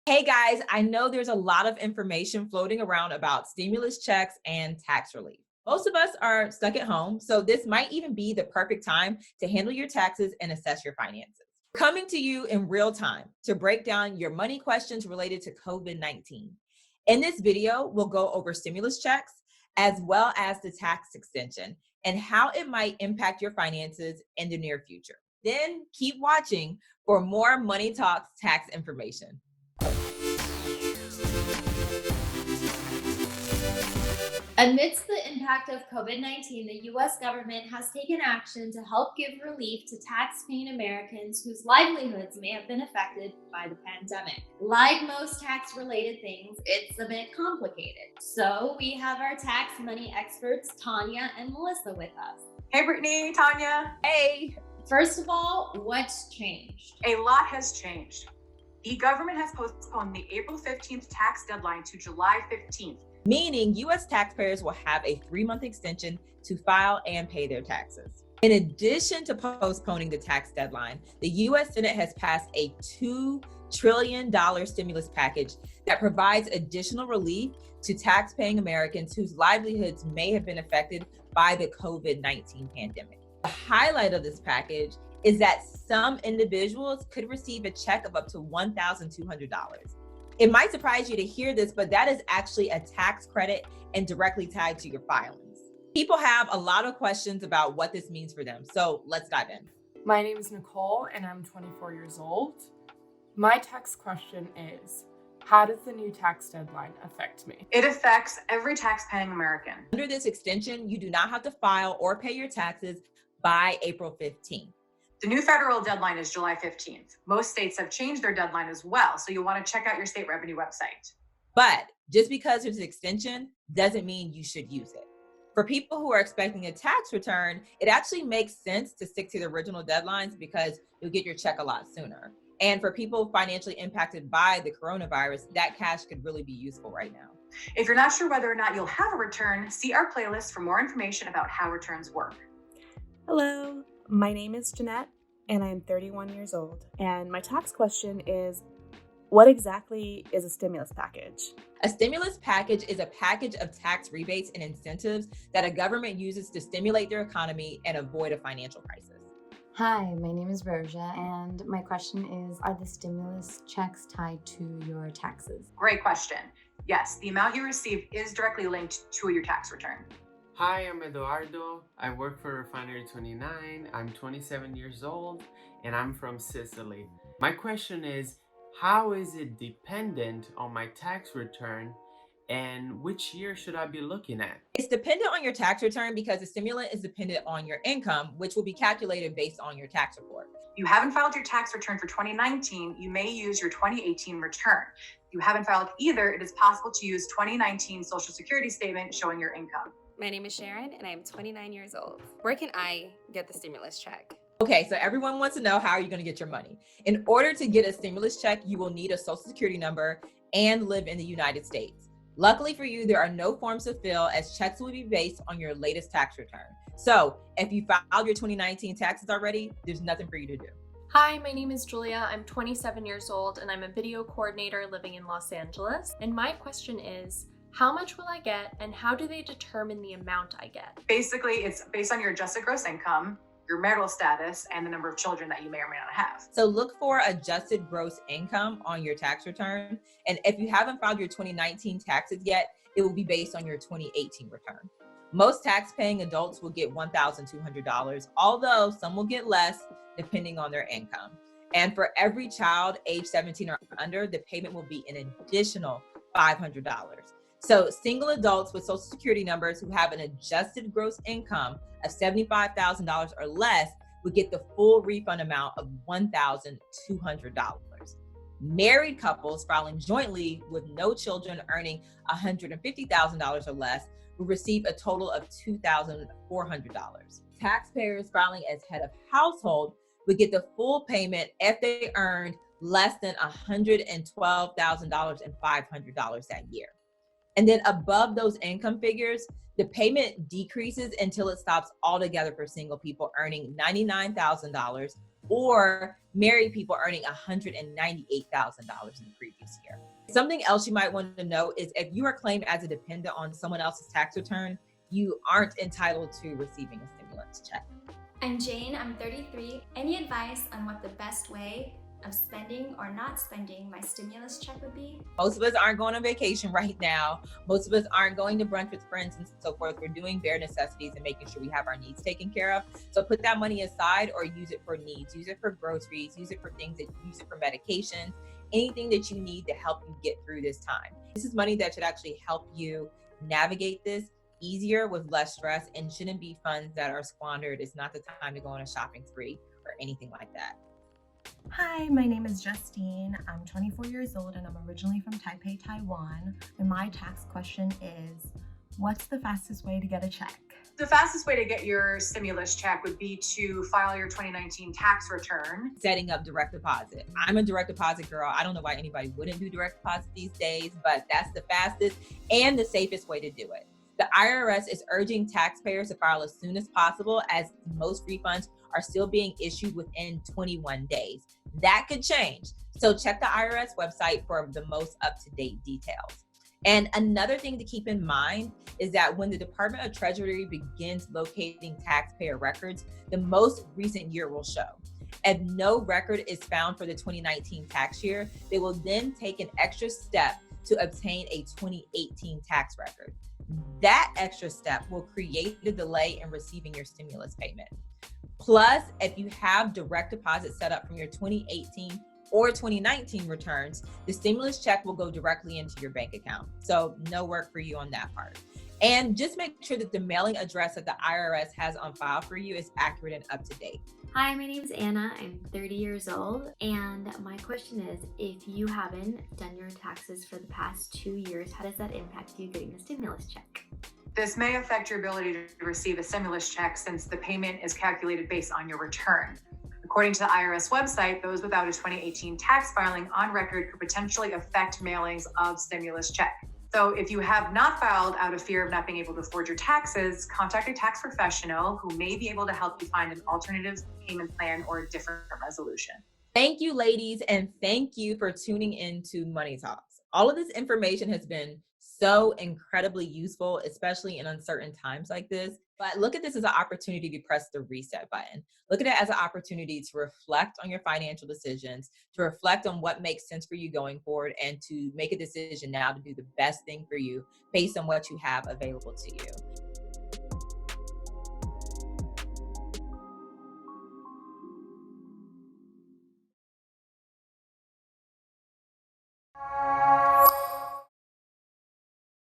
Hey guys, I know there's a lot of information floating around about stimulus checks and tax relief. Most of us are stuck at home, so this might even be the perfect time to handle your taxes and assess your finances. Coming to you in real time to break down your money questions related to COVID 19. In this video, we'll go over stimulus checks as well as the tax extension and how it might impact your finances in the near future. Then keep watching for more Money Talks tax information. Amidst the impact of COVID 19, the U.S. government has taken action to help give relief to tax-paying Americans whose livelihoods may have been affected by the pandemic. Like most tax related things, it's a bit complicated. So, we have our tax money experts, Tanya and Melissa, with us. Hey, Brittany, Tanya. Hey, First of all, what's changed? A lot has changed. The government has postponed the April 15th tax deadline to July 15th. meaning U.S. taxpayers will have a 3-month extension to file and pay their taxes. In addition to postponing the tax deadline, the U.S. Senate has passed a $2 trillion stimulus package that provides additional relief to tax-paying Americans whose livelihoods may have been affected by the COVID-19 pandemic. The highlight of this package is that some individuals could receive a check of up to $1,200. It might surprise you to hear this, but that is actually a tax credit and directly tied to your filings. People have a lot of questions about what this means for them, so let's dive in. My name is Nicole and I'm 24 years old. My tax question is, how does the new tax deadline affect me? It affects every tax-paying American. Under this extension, you do not have to file or pay your taxes by April 15th. The new federal deadline is July 15th. Most states have changed their deadline as well, so you'll want to check out your state revenue website. But just because there's an extension doesn't mean you should use it. For people who are expecting a tax return, it actually makes sense to stick to the original deadlines because you'll get your check a lot sooner. And for people financially impacted by the coronavirus, that cash could really be useful right now. If you're not sure whether or not you'll have a return, see our playlist for more information about how returns work. Hello, my name is Jeanette and I'm 31 years old. And my tax question is, what exactly is a stimulus package? A stimulus package is a package of tax rebates and incentives that a government uses to stimulate their economy and avoid a financial crisis. Hi, my name is Roja, and my question is, are the stimulus checks tied to your taxes? Great question. Yes, the amount you receive is directly linked to your tax return. Hi, I'm Eduardo. I work for Refinery 29. I'm 27 years old and I'm from Sicily. My question is, how is it dependent on my tax return and which year should I be looking at? It's dependent on your tax return because the stimulant is dependent on your income, which will be calculated based on your tax report. If you haven't filed your tax return for 2019, you may use your 2018 return. If you haven't filed either, it is possible to use 2019 Social Security statement showing your income. My name is Sharon and I'm 29 years old. Where can I get the stimulus check? Okay, so everyone wants to know, how are you going to get your money? In order to get a stimulus check, you will need a Social Security number and live in the United States. Luckily for you, there are no forms to fill as checks will be based on your latest tax return. So if you filed your 2019 taxes already, there's nothing for you to do. Hi, my name is Julia. I'm 27 years old and I'm a video coordinator living in Los Angeles. And my question is, how much will I get and how do they determine the amount I get? Basically, it's based on your adjusted gross income, your marital status, and the number of children that you may or may not have. So look for adjusted gross income on your tax return. And if you haven't filed your 2019 taxes yet, it will be based on your 2018 return. Most tax-paying adults will get $1,200, although some will get less depending on their income. And for every child age 17 or under, the payment will be an additional $500. So single adults with Social Security numbers who have an adjusted gross income of $75,000 or less would get the full refund amount of $1,200. Married couples filing jointly with no children earning $150,000 or less will receive a total of $2,400. Taxpayers filing as head of household would get the full payment if they earned less than $112,000 and $500 that year. And then above those income figures, the payment decreases until it stops altogether for single people earning $99,000 or married people earning $198,000 in the previous year. Something else you might want to know is if you are claimed as a dependent on someone else's tax return, you aren't entitled to receiving a stimulus check. I'm Jane, I'm 33. Any advice on what the best way of spending or not spending my stimulus check would be? Most of us aren't going on vacation right now. Most of us aren't going to brunch with friends and so forth. We're doing bare necessities and making sure we have our needs taken care of. So put that money aside or use it for needs. Use it for groceries, use it for things that use it for medications, anything that you need to help you get through this time. This is money that should actually help you navigate this easier with less stress and shouldn't be funds that are squandered. It's not the time to go on a shopping spree or anything like that. Hi, my name is Justine. I'm 24 years old and I'm originally from Taipei, Taiwan. And my tax question is, what's the fastest way to get a check? The fastest way to get your stimulus check would be to file your 2019 tax return. Setting up direct deposit. I'm a direct deposit girl. I don't know why anybody wouldn't do direct deposit these days, but that's the fastest and the safest way to do it. The IRS is urging taxpayers to file as soon as possible, as most refunds are still being issued within 21 days. That could change. So check the IRS website for the most up-to-date details. And another thing to keep in mind is that when the Department of Treasury begins locating taxpayer records, the most recent year will show. If no record is found for the 2019 tax year, they will then take an extra step to obtain a 2018 tax record. That extra step will create the delay in receiving your stimulus payment. Plus, if you have direct deposit set up from your 2018 or 2019 returns, the stimulus check will go directly into your bank account. So no work for you on that part. And just make sure that the mailing address that the IRS has on file for you is accurate and up to date. Hi, my name is Anna. I'm 30 years old. And my question is, if you haven't done your taxes for the past 2 years, how does that impact you getting a stimulus check? This may affect your ability to receive a stimulus check since the payment is calculated based on your return. According to the IRS website, those without a 2018 tax filing on record could potentially affect mailings of stimulus check. So if you have not filed out of fear of not being able to afford your taxes, contact a tax professional who may be able to help you find an alternative payment plan or a different resolution. Thank you, ladies, and thank you for tuning in to Money Talks. All of this information has been so incredibly useful, especially in uncertain times like this. But look at this as an opportunity to press the reset button. Look at it as an opportunity to reflect on your financial decisions, to reflect on what makes sense for you going forward, and to make a decision now to do the best thing for you based on what you have available to you.